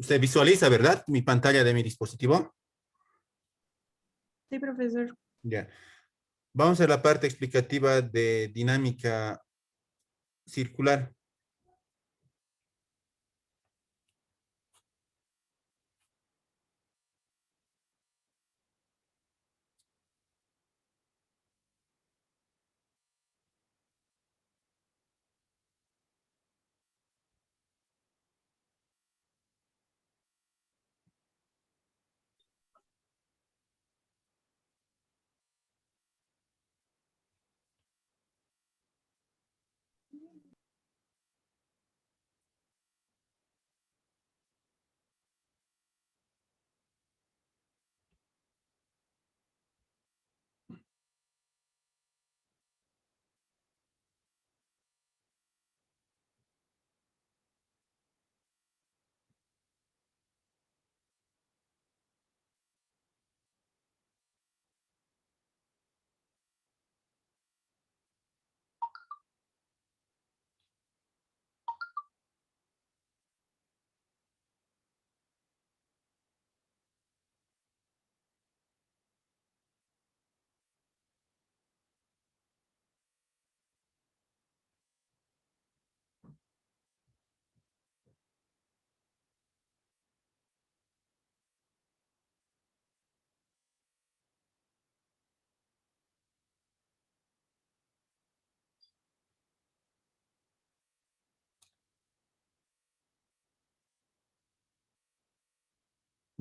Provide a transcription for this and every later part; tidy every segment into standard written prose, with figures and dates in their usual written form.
Se visualiza, ¿verdad? Mi pantalla de mi dispositivo. Sí, profesor. Ya. Vamos a la parte explicativa de dinámica circular.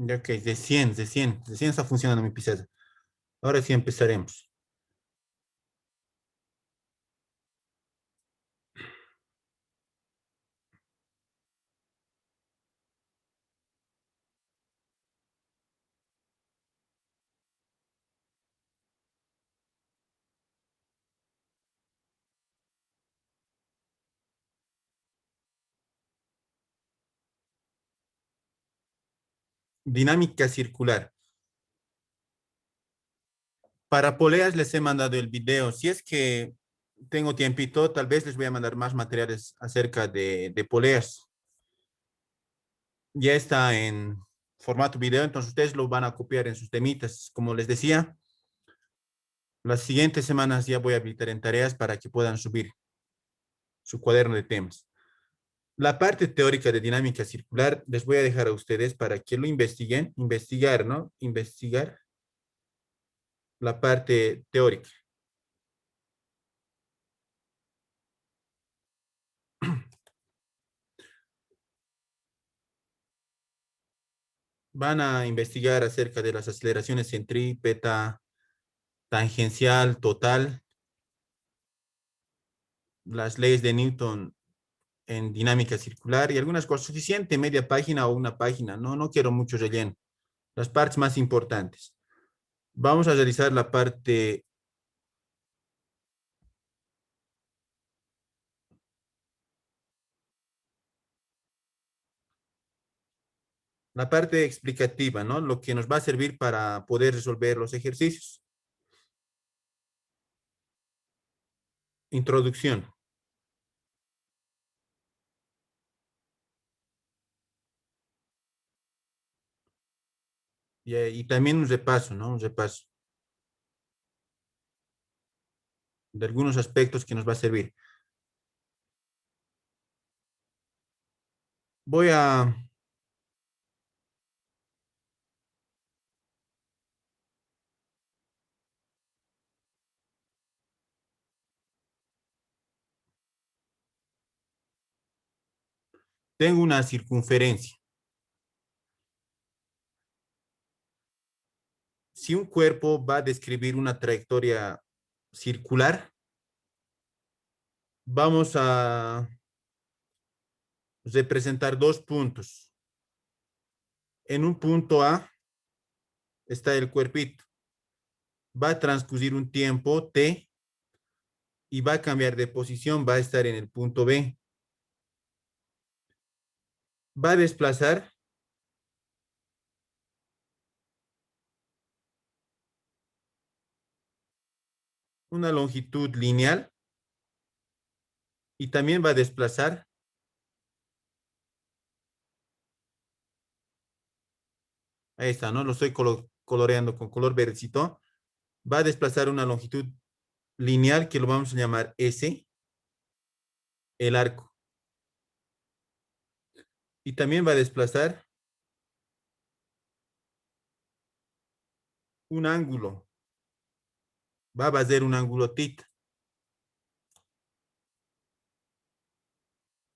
Ya, ok, de 100 está funcionando mi pizarra. Ahora sí empezaremos. Dinámica circular. Para poleas les he mandado el video. Si es que tengo tiempito, tal vez les voy a mandar más materiales acerca de poleas. Ya está en formato video, entonces ustedes lo van a copiar en sus temitas. Como les decía, las siguientes semanas ya voy a habilitar en tareas para que puedan subir su cuaderno de temas. La parte teórica de dinámica circular les voy a dejar a ustedes para que lo investiguen, investigar, ¿no? Investigar la parte teórica. Van a investigar acerca de las aceleraciones centrípeta, tangencial, total, las leyes de Newton en dinámica circular y algunas cosas. Suficiente, media página o una página. No quiero mucho relleno. Las partes más importantes. Vamos a realizar la parte explicativa, ¿no? Lo que nos va a servir para poder resolver los ejercicios. Introducción. Y también un repaso, ¿no? Un repaso de algunos aspectos que nos va a servir. Voy a Tengo una circunferencia. Si un cuerpo va a describir una trayectoria circular, vamos a representar dos puntos. En un punto A está el cuerpito. Va a transcurrir un tiempo T y va a cambiar de posición, va a estar en el punto B. Va a desplazar una longitud lineal y también va a desplazar Ahí está, ¿no? Lo estoy coloreando con color verdecito. Va a desplazar una longitud lineal que lo vamos a llamar S, el arco. Y también va a desplazar un ángulo. Va a hacer un ángulo θ.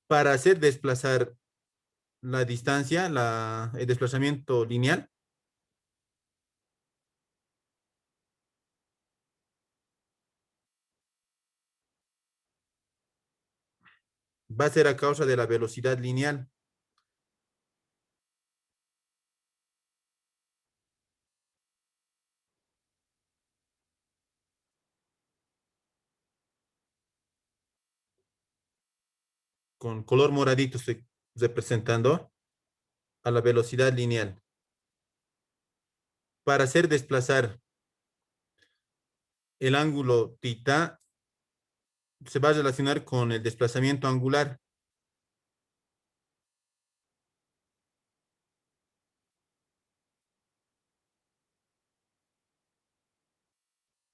Para hacer desplazar la distancia, el desplazamiento lineal, va a ser a causa de la velocidad lineal. Con color moradito estoy representando a la velocidad lineal. Para hacer desplazar el ángulo θ, se va a relacionar con el desplazamiento angular.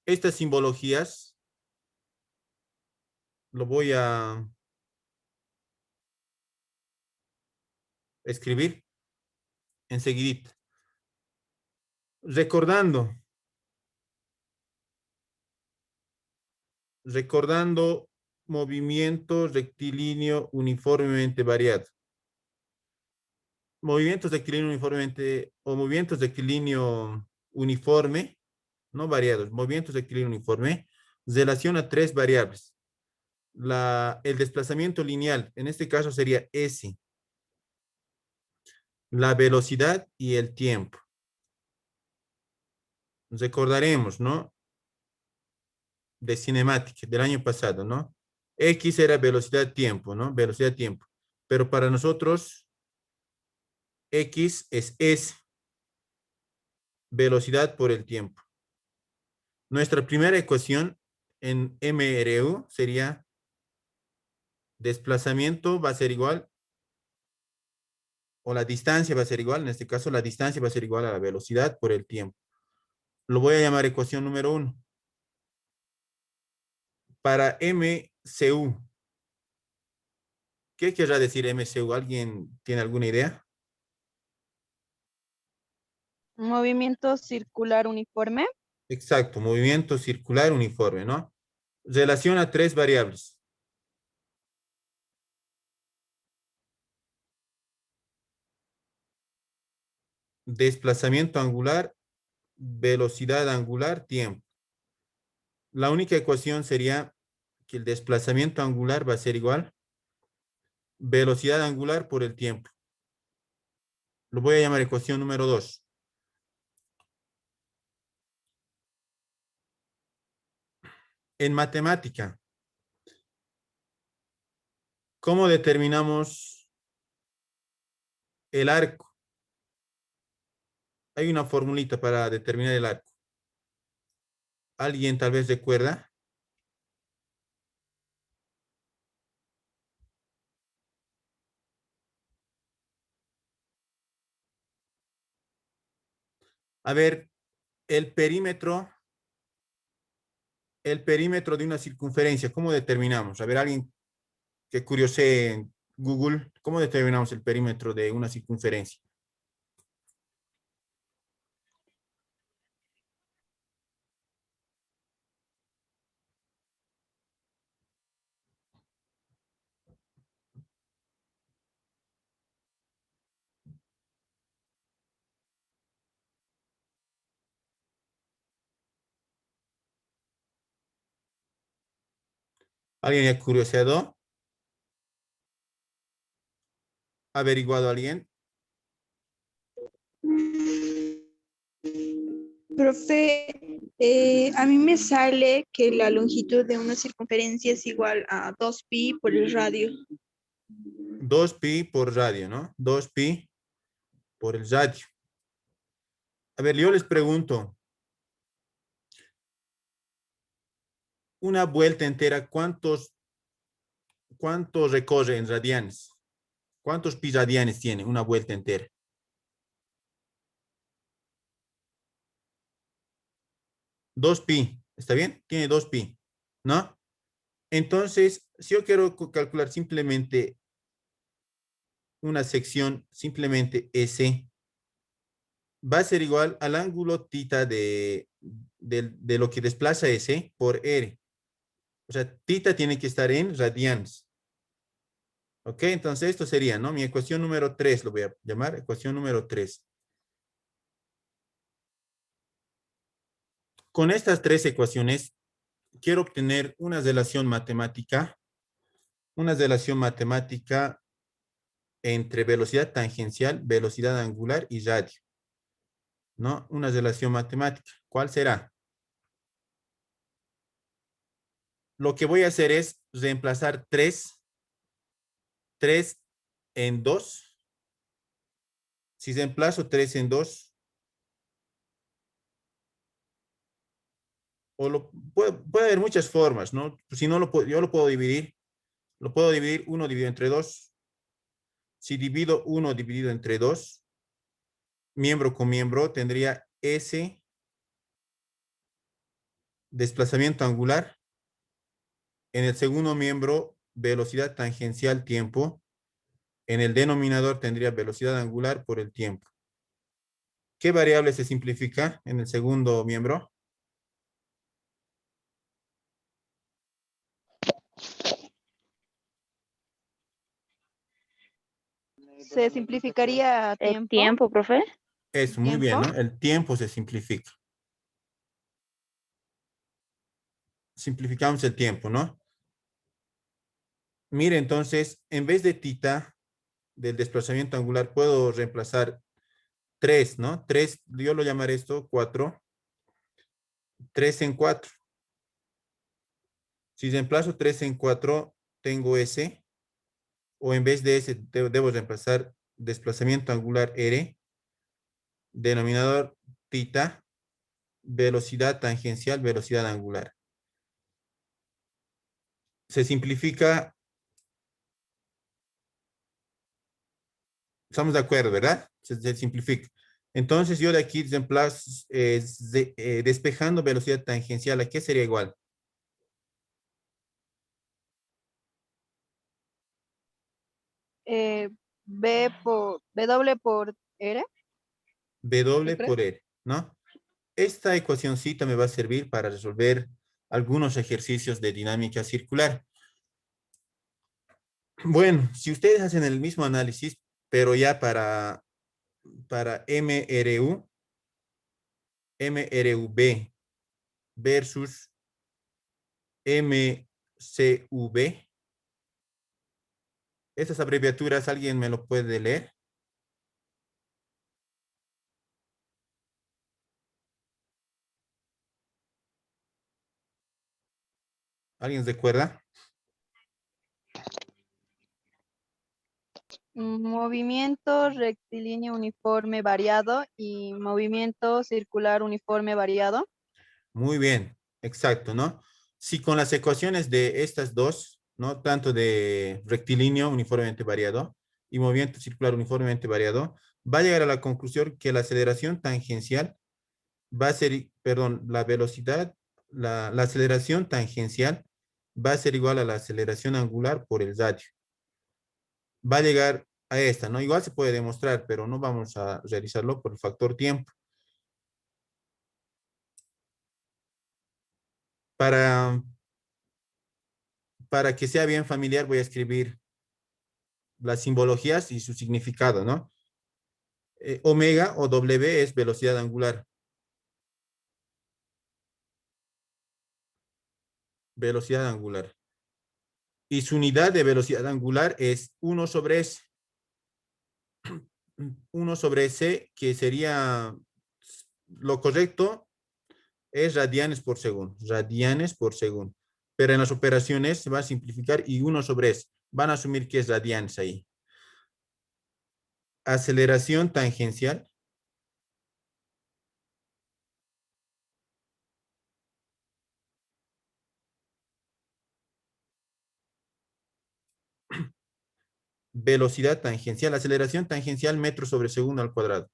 Estas simbologías lo voy a escribir enseguidita. Recordando movimiento rectilíneo uniformemente variado. Movimientos rectilíneo uniformemente o movimientos rectilíneo uniforme, no variados, movimientos rectilíneo uniforme, relaciona tres variables. El desplazamiento lineal, en este caso sería S, la velocidad y el tiempo. Recordaremos, ¿no? De cinemática del año pasado, ¿no? X era velocidad-tiempo, ¿no? Velocidad-tiempo. Pero para nosotros, X es S, velocidad por el tiempo. Nuestra primera ecuación en MRU sería desplazamiento va a ser igual, o la distancia va a ser igual, en este caso la distancia va a ser igual a la velocidad por el tiempo. Lo voy a llamar ecuación número 1. Para MCU, ¿qué querrá decir MCU? ¿Alguien tiene alguna idea? Movimiento circular uniforme. Exacto, movimiento circular uniforme, ¿no? Relaciona tres variables. Desplazamiento angular, velocidad angular, tiempo. La única ecuación sería que el desplazamiento angular va a ser igual velocidad angular por el tiempo. Lo voy a llamar ecuación número 2. En matemática, ¿cómo determinamos el arco? Hay una formulita para determinar el arco. ¿Alguien tal vez recuerda? A ver, el perímetro de una circunferencia, ¿cómo determinamos? A ver, alguien que curiosee en Google, ¿cómo determinamos el perímetro de una circunferencia? ¿Alguien ha curioseado? ¿Ha averiguado alguien? Profe, a mí me sale que la longitud de una circunferencia es igual a 2pi por el radio. 2pi por radio, ¿no? 2pi por el radio. A ver, yo les pregunto, una vuelta entera, ¿cuántos recorre en radianes? ¿Cuántos pi radianes tiene una vuelta entera? 2pi, ¿está bien? Tiene 2pi, ¿no? Entonces, si yo quiero calcular simplemente una sección, simplemente S, va a ser igual al ángulo tita de lo que desplaza S por R. O sea, tita tiene que estar en radianes. Ok, entonces esto sería, ¿no? Mi ecuación número 3, lo voy a llamar ecuación número 3. Con estas tres ecuaciones, quiero obtener una relación matemática entre velocidad tangencial, velocidad angular y radio, ¿no? Una relación matemática. ¿Cuál será? Lo que voy a hacer es reemplazar 3 en 2. Si reemplazo 3 en 2, puede haber muchas formas, ¿no? Si no, yo lo puedo dividir. Lo puedo dividir 1 dividido entre 2. Si divido 1 dividido entre 2, miembro con miembro, tendría S desplazamiento angular. En el segundo miembro, velocidad tangencial tiempo. En el denominador tendría velocidad angular por el tiempo. ¿Qué variable se simplifica en el segundo miembro? Se simplificaría El tiempo. tiempo, profe. Eso, muy bien, ¿Tiempo? ¿no? El tiempo se simplifica. Simplificamos el tiempo, ¿no? Mire, entonces, en vez de tita del desplazamiento angular, puedo reemplazar 3, ¿no? 3, yo lo llamaré esto 4. 3 en 4. Si reemplazo 3 en 4, tengo S, o en vez de S, debo reemplazar desplazamiento angular R, denominador tita, velocidad tangencial, velocidad angular. Se simplifica. Estamos de acuerdo, ¿verdad? Se simplifica. Entonces, yo de aquí reemplazo, despejando velocidad tangencial, ¿a qué sería igual? W por R, ¿qué W crees? por R, ¿no? Esta ecuacióncita me va a servir para resolver algunos ejercicios de dinámica circular. Bueno, si ustedes hacen el mismo análisis, pero ya para MRUB versus MCV, estas abreviaturas, ¿alguien me lo puede leer? ¿Alguien recuerda? Movimiento rectilíneo uniforme variado y movimiento circular uniforme variado. Muy bien, exacto, ¿no? Si con las ecuaciones de estas dos, ¿no? Tanto de rectilíneo uniformemente variado y movimiento circular uniformemente variado, va a llegar a la conclusión que la aceleración tangencial va a ser, perdón, la velocidad, la aceleración tangencial va a ser igual a la aceleración angular por el radio. Va a llegar a esta, ¿no? Igual se puede demostrar, pero no vamos a realizarlo por el factor tiempo. Para que sea bien familiar, voy a escribir las simbologías y su significado, ¿no? Omega o W es velocidad angular. Velocidad angular. Y su unidad de velocidad angular es 1 sobre S. 1 sobre S, que sería lo correcto, es radianes por segundo. Radianes por segundo. Pero en las operaciones se va a simplificar y 1 sobre S. Van a asumir que es radianes ahí. Aceleración tangencial. Velocidad tangencial. Aceleración tangencial metro sobre segundo al cuadrado.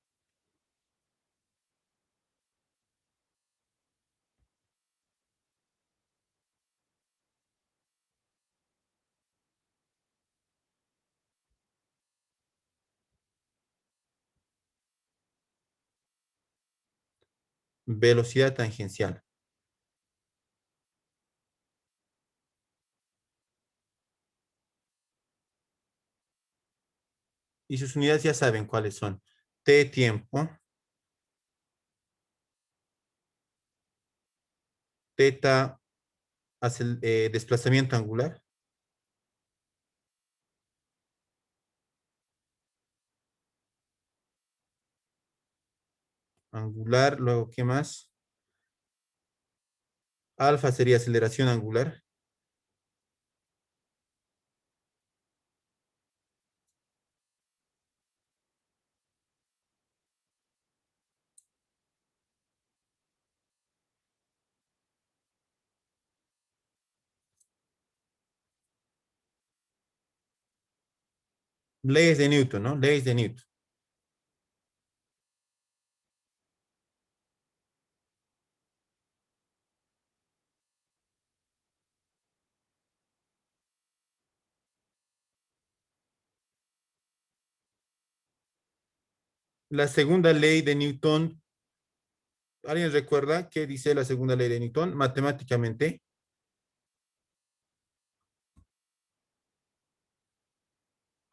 velocidad tangencial. Y sus unidades ya saben cuáles son. T tiempo, teta desplazamiento angular, luego, ¿qué más? Alfa sería aceleración angular. Leyes de Newton, ¿no? Leyes de Newton. La segunda ley de Newton, ¿alguien recuerda qué dice la segunda ley de Newton? Matemáticamente,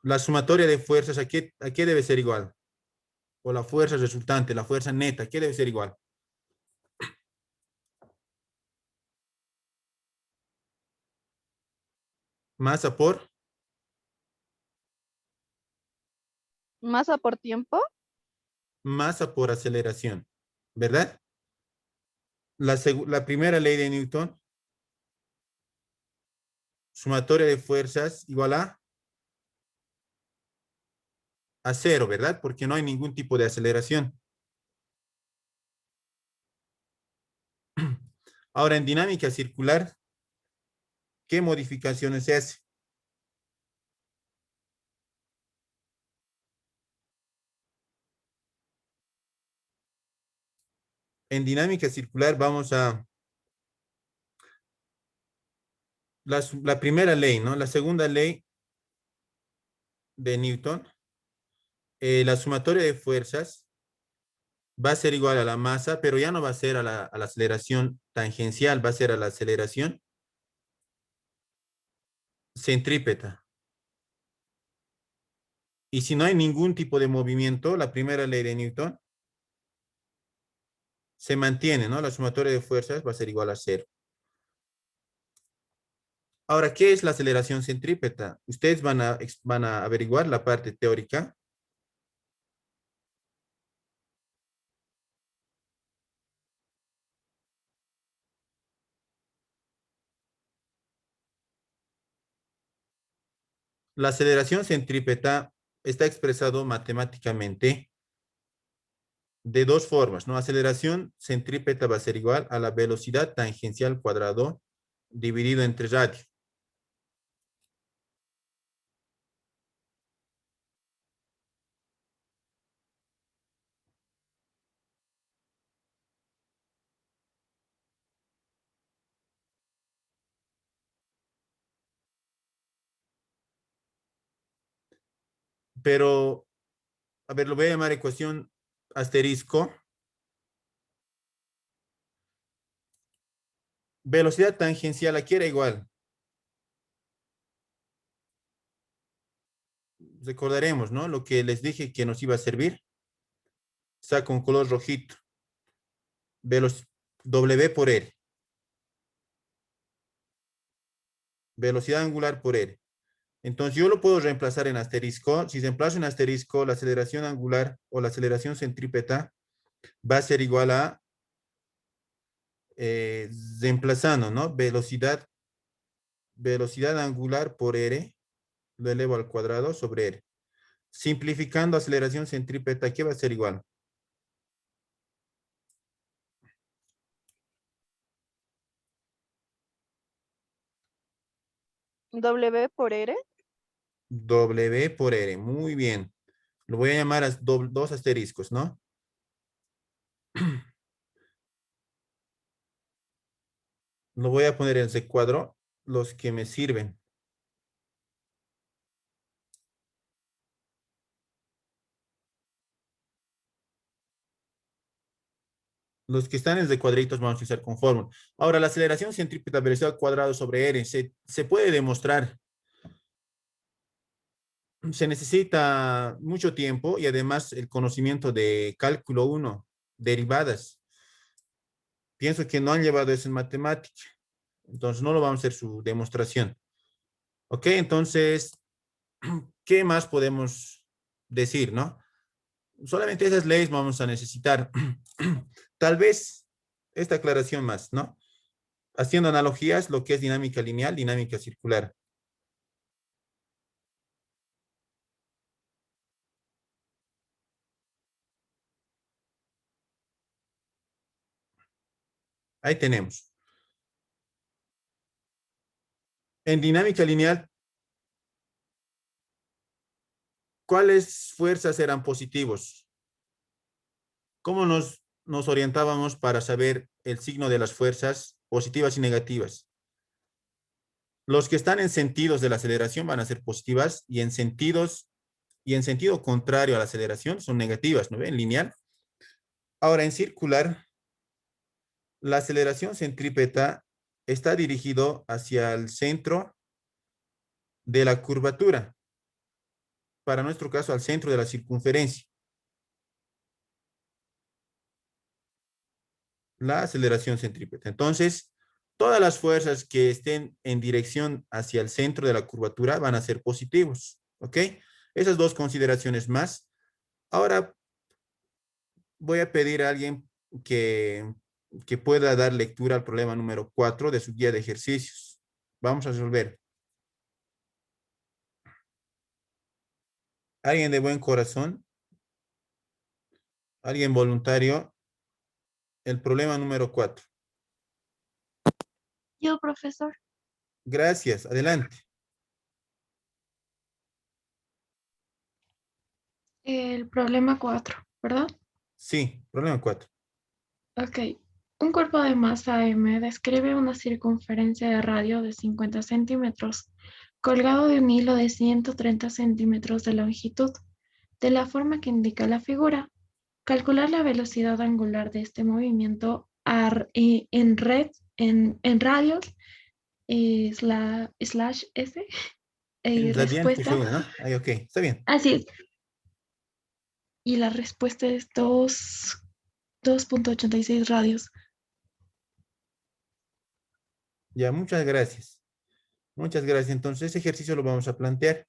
la sumatoria de fuerzas, a qué debe ser igual? O la fuerza resultante, la fuerza neta, ¿qué debe ser igual? Masa Masa por tiempo. masa por aceleración, ¿verdad? La primera ley de Newton, sumatoria de fuerzas igual a cero, ¿verdad? Porque no hay ningún tipo de aceleración. Ahora, en dinámica circular, ¿qué modificaciones se hace? En dinámica circular vamos a la primera ley, ¿no? La segunda ley de Newton, la sumatoria de fuerzas va a ser igual a la masa, pero ya no va a ser a la aceleración tangencial, va a ser a la aceleración centrípeta. Y si no hay ningún tipo de movimiento, la primera ley de Newton se mantiene, ¿no? La sumatoria de fuerzas va a ser igual a cero. Ahora, ¿qué es la aceleración centrípeta? Ustedes van a averiguar la parte teórica. La aceleración centrípeta está expresado matemáticamente de dos formas, ¿no? Aceleración centrípeta va a ser igual a la velocidad tangencial cuadrado dividido entre radio. Pero, a ver, lo voy a llamar ecuación asterisco. Velocidad tangencial aquí era igual. Recordaremos, ¿no? Lo que les dije que nos iba a servir. Saco un color rojito. W por R. Velocidad angular por R. Entonces yo lo puedo reemplazar en asterisco. Si reemplazo en asterisco, la aceleración angular o la aceleración centrípeta va a ser igual a, reemplazando, ¿no? Velocidad angular por R, lo elevo al cuadrado sobre R. Simplificando aceleración centrípeta, ¿qué va a ser igual? W por R. W por R, muy bien. Lo voy a llamar a dos asteriscos, ¿no? Lo voy a poner en ese cuadro, los que me sirven. Los que están en de cuadritos vamos a usar con fórmula. Ahora, la aceleración centrípeta velocidad al cuadrado sobre R se puede demostrar. Se necesita mucho tiempo y además el conocimiento de cálculo 1, derivadas. Pienso que no han llevado eso en matemática. Entonces, no lo vamos a hacer su demostración. Ok, entonces, ¿qué más podemos decir, no? Solamente esas leyes vamos a necesitar. Tal vez esta aclaración más, ¿no? Haciendo analogías, lo que es dinámica lineal, dinámica circular. Ahí tenemos. En dinámica lineal, ¿cuáles fuerzas eran positivos? ¿Cómo nos orientábamos para saber el signo de las fuerzas positivas y negativas? Los que están en sentidos de la aceleración van a ser positivas y en sentido contrario a la aceleración son negativas, ¿no ven? Lineal. Ahora, en circular, la aceleración centrípeta está dirigido hacia el centro de la curvatura. Para nuestro caso, al centro de la circunferencia. La aceleración centrípeta. Entonces, todas las fuerzas que estén en dirección hacia el centro de la curvatura van a ser positivos. ¿Ok? Esas dos consideraciones más. Ahora voy a pedir a alguien que pueda dar lectura al problema número 4 de su guía de ejercicios. Vamos a resolver. ¿Alguien de buen corazón? ¿Alguien voluntario? El problema número 4. Yo, profesor. Gracias. Adelante. El problema 4, ¿verdad? Sí, problema 4. Ok. Un cuerpo de masa m describe una circunferencia de radio de 50 centímetros, colgado de un hilo de 130 centímetros de longitud, de la forma que indica la figura. Calcular la velocidad angular de este movimiento en radios slash s. En radianes por Respuesta. segundo, ¿no? Ahí, ok. Está bien. Así es. Y la respuesta es 2.86 radios. Ya, muchas gracias. Muchas gracias. Entonces, ese ejercicio lo vamos a plantear.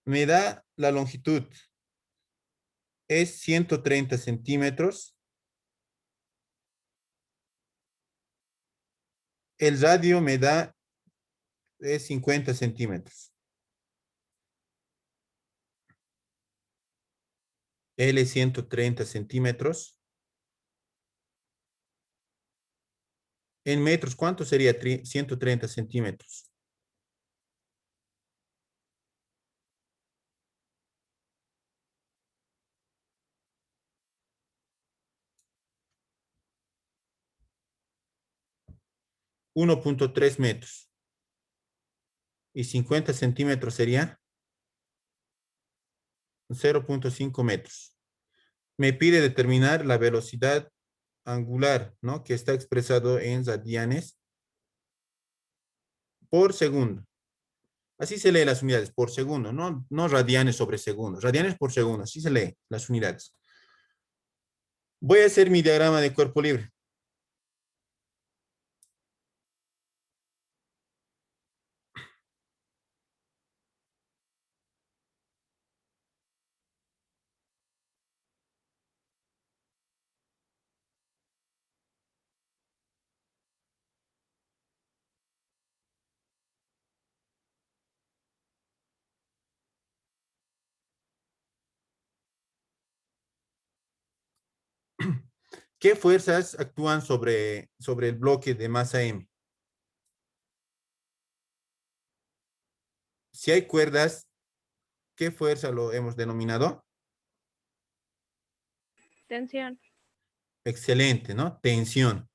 Me da la longitud. Es 130 centímetros. El radio me da es 50 centímetros. L 130 centímetros. En metros, ¿cuánto sería 130 centímetros? $1.3 metros. Y 50 centímetros sería 0.5 metros. Me pide determinar la velocidad angular, ¿no? Que está expresado en radianes por segundo. Así se lee las unidades, por segundo, no radianes sobre segundo. Radianes por segundo, así se lee las unidades. Voy a hacer mi diagrama de cuerpo libre. ¿Qué fuerzas actúan sobre el bloque de masa M? Si hay cuerdas, ¿qué fuerza lo hemos denominado? Tensión. Excelente, ¿no? Tensión.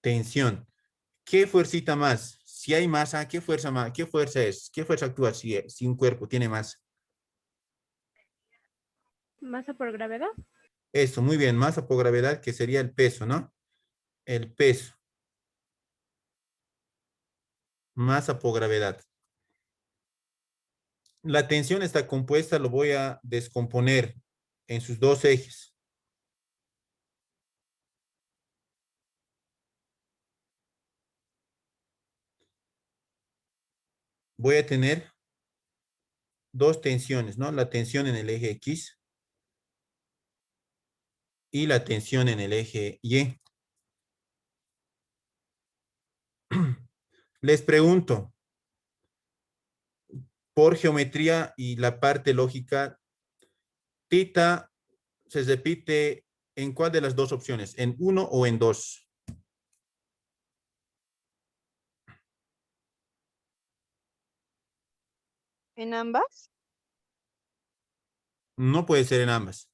Tensión. ¿Qué fuercita más? Si hay masa, ¿qué fuerza más? ¿Qué fuerza es? ¿Qué fuerza actúa si un cuerpo tiene masa? Masa por gravedad. Eso, muy bien, masa por gravedad, que sería el peso, ¿no? El peso. Masa por gravedad. La tensión está compuesta, lo voy a descomponer en sus dos ejes. Voy a tener dos tensiones, ¿no? La tensión en el eje X y la tensión en el eje Y. Les pregunto, por geometría y la parte lógica, tita se repite en cuál de las dos opciones, en 1 o en 2. ¿En ambas? No puede ser en ambas.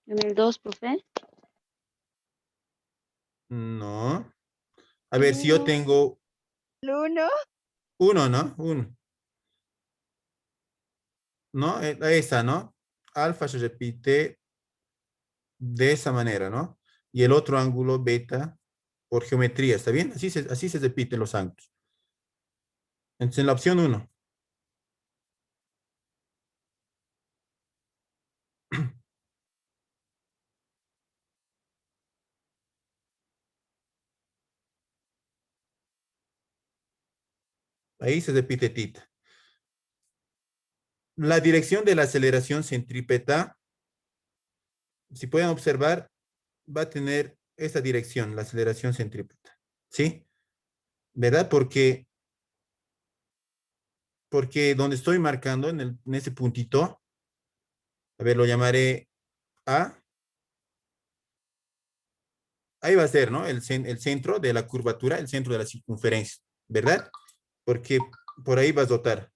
En el 2, profe. No. A ver, si yo tengo ¿El 1? 1, ¿no? 1. ¿No? Esa, ¿no? Alfa se repite de esa manera, ¿no? Y el otro ángulo beta por geometría, ¿está bien? Así se repiten los ángulos. Entonces, en la opción 1. Ahí se repite tita. La dirección de la aceleración centrípeta, si pueden observar, va a tener esta dirección, la aceleración centrípeta. ¿Sí? ¿Verdad? Porque donde estoy marcando, en ese puntito, a ver, lo llamaré A. Ahí va a ser, ¿no? El centro de la curvatura, el centro de la circunferencia, ¿verdad? Porque por ahí va a dotar.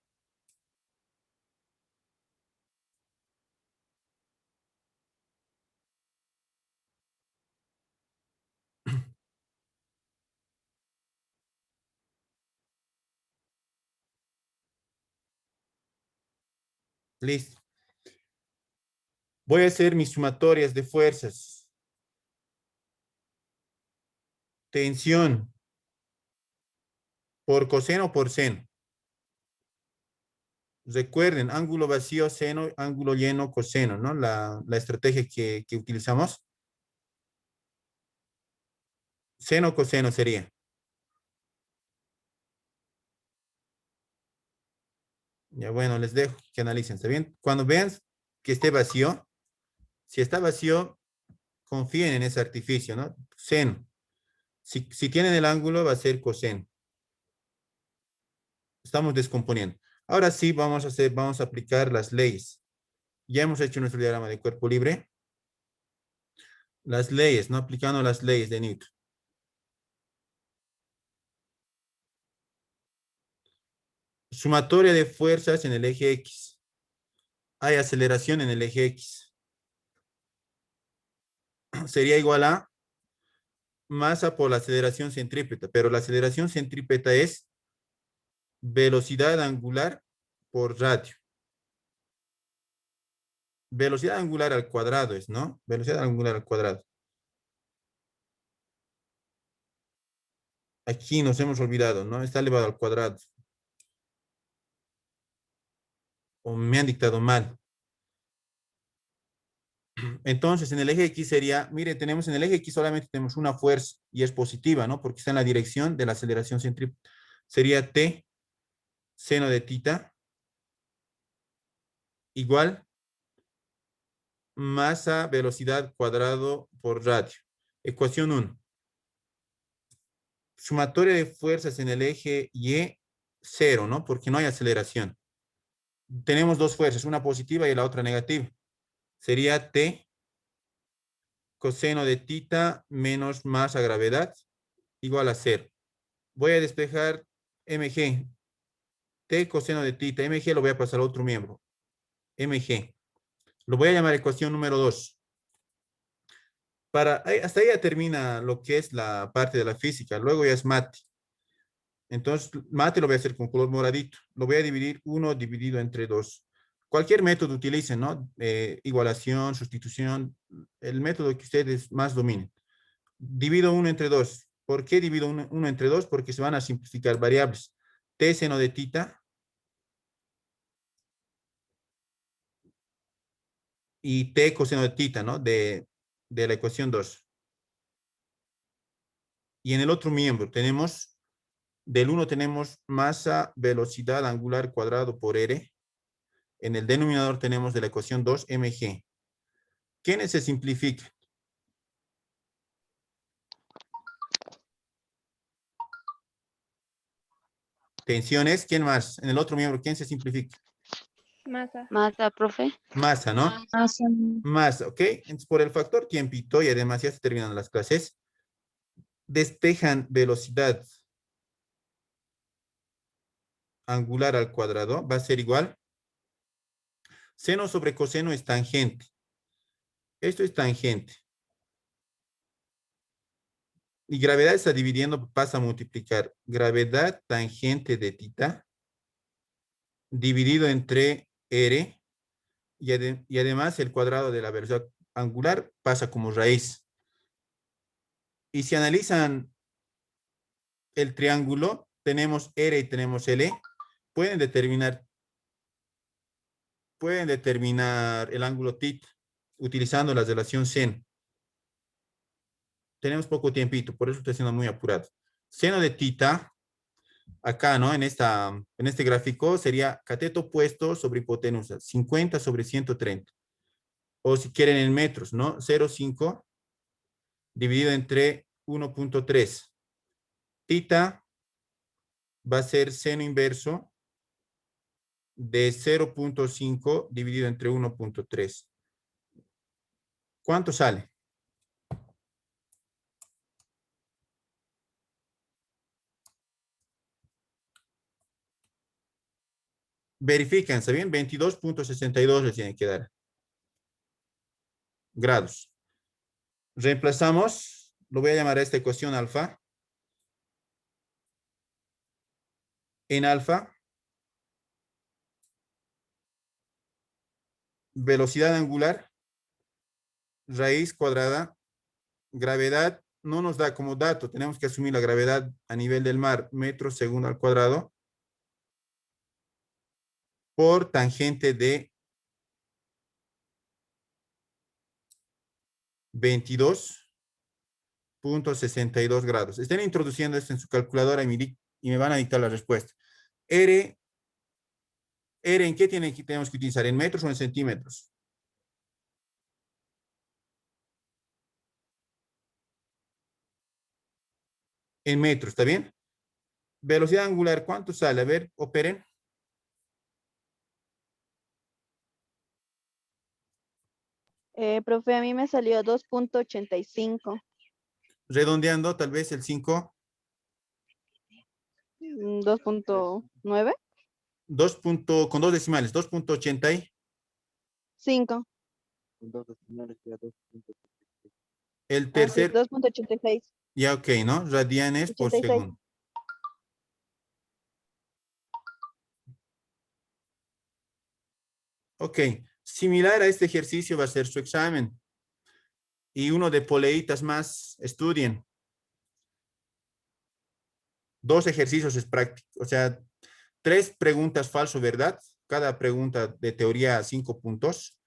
Listo. Voy a hacer mis sumatorias de fuerzas. Tensión por coseno por seno. Recuerden, ángulo vacío, seno, ángulo lleno, coseno, ¿no? La estrategia que utilizamos. Seno, coseno sería. Ya bueno, les dejo que analicen, ¿está bien? Cuando vean que esté vacío, si está vacío, confíen en ese artificio, ¿no? Seno. Si tienen el ángulo, va a ser coseno. Estamos descomponiendo. Ahora sí, vamos a aplicar las leyes. Ya hemos hecho nuestro diagrama de cuerpo libre. Las leyes, ¿no? Aplicando las leyes de Newton. Sumatoria de fuerzas en el eje X. Hay aceleración en el eje X. Sería igual a masa por la aceleración centrípeta, pero la aceleración centrípeta es velocidad angular por radio. Velocidad angular al cuadrado es, ¿no? Velocidad angular al cuadrado. Aquí nos hemos olvidado, ¿no? Está elevado al cuadrado. O me han dictado mal. Entonces, en el eje X sería, mire, tenemos en el eje X solamente tenemos una fuerza y es positiva, ¿no? Porque está en la dirección de la aceleración centrípeta. Sería T seno de tita igual masa velocidad cuadrado por radio. Ecuación 1. Sumatoria de fuerzas en el eje Y, 0, ¿no? Porque no hay aceleración. Tenemos dos fuerzas, una positiva y la otra negativa. Sería T coseno de tita menos masa gravedad igual a 0. Voy a despejar mg. T coseno de tita. mg lo voy a pasar a otro miembro. mg. Lo voy a llamar ecuación número 2. Hasta ahí ya termina lo que es la parte de la física. Luego ya es mate. Entonces, mate lo voy a hacer con color moradito. Lo voy a dividir 1 dividido entre 2. Cualquier método utilicen, ¿no? Igualación, sustitución, el método que ustedes más dominen. Divido 1 entre 2. ¿Por qué divido 1 entre 2? Porque se van a simplificar variables. T seno de tita y T coseno de tita, ¿no? De la ecuación 2. Y en el otro miembro tenemos, del 1 tenemos masa, velocidad angular cuadrado por R. En el denominador tenemos de la ecuación 2, mg. ¿Quiénes se simplifican? Tensiones, ¿quién más? En el otro miembro, ¿quién se simplifica? Masa. Masa, profe. Masa, ¿no? Masa, ¿ok? Entonces, por el factor tiempito, y además ya se terminan las clases, despejan velocidad angular al cuadrado, va a ser igual. Seno sobre coseno es tangente. Esto es tangente. Y gravedad está dividiendo, pasa a multiplicar. Gravedad tangente de tita dividido entre R y además el cuadrado de la velocidad angular pasa como raíz. Y si analizan el triángulo, tenemos R y tenemos L, pueden determinar el ángulo θ utilizando la relación sen. Tenemos poco tiempito, por eso estoy siendo muy apurado. Seno de tita, acá, ¿no? En este gráfico sería cateto opuesto sobre hipotenusa, 50 sobre 130. O si quieren en metros, ¿no? 0,5 dividido entre 1.3. Tita va a ser seno inverso de 0.5 dividido entre 1.3. ¿Cuánto sale? Verifican, ¿está bien? 22.62 les tiene que dar. Grados. Reemplazamos, lo voy a llamar a esta ecuación alfa. En alfa, velocidad angular, raíz cuadrada, gravedad no nos da como dato, tenemos que asumir la gravedad a nivel del mar, metros segundo al cuadrado, por tangente de 22.62 grados. Estén introduciendo esto en su calculadora y me van a dictar la respuesta. R, ¿en qué tenemos que utilizar? ¿En metros o en centímetros? En metros, ¿está bien? Velocidad angular, ¿cuánto sale? A ver, operen. Profe, a mí me salió 2.85. Redondeando, tal vez el 5. 2.9. Con dos decimales, 2.80. 5. El Ah, sí, tercer, 2.86. ya ok, ¿no? Radianes por 86. segundo. Ok, similar a este ejercicio va a ser su examen. Y uno de poleitas más, estudien. 2 ejercicios es práctico, o sea, 3 preguntas falso, ¿verdad? Cada pregunta de teoría 5 puntos,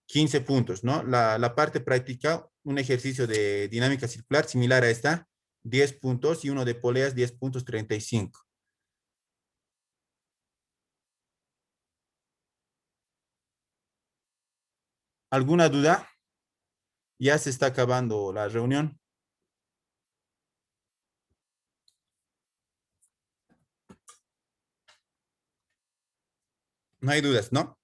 15 puntos, ¿no? La parte práctica, un ejercicio de dinámica circular similar a esta, 10 puntos y uno de poleas, 10 puntos, 35. ¿Alguna duda? Ya se está acabando la reunión. No hay dudas, ¿no?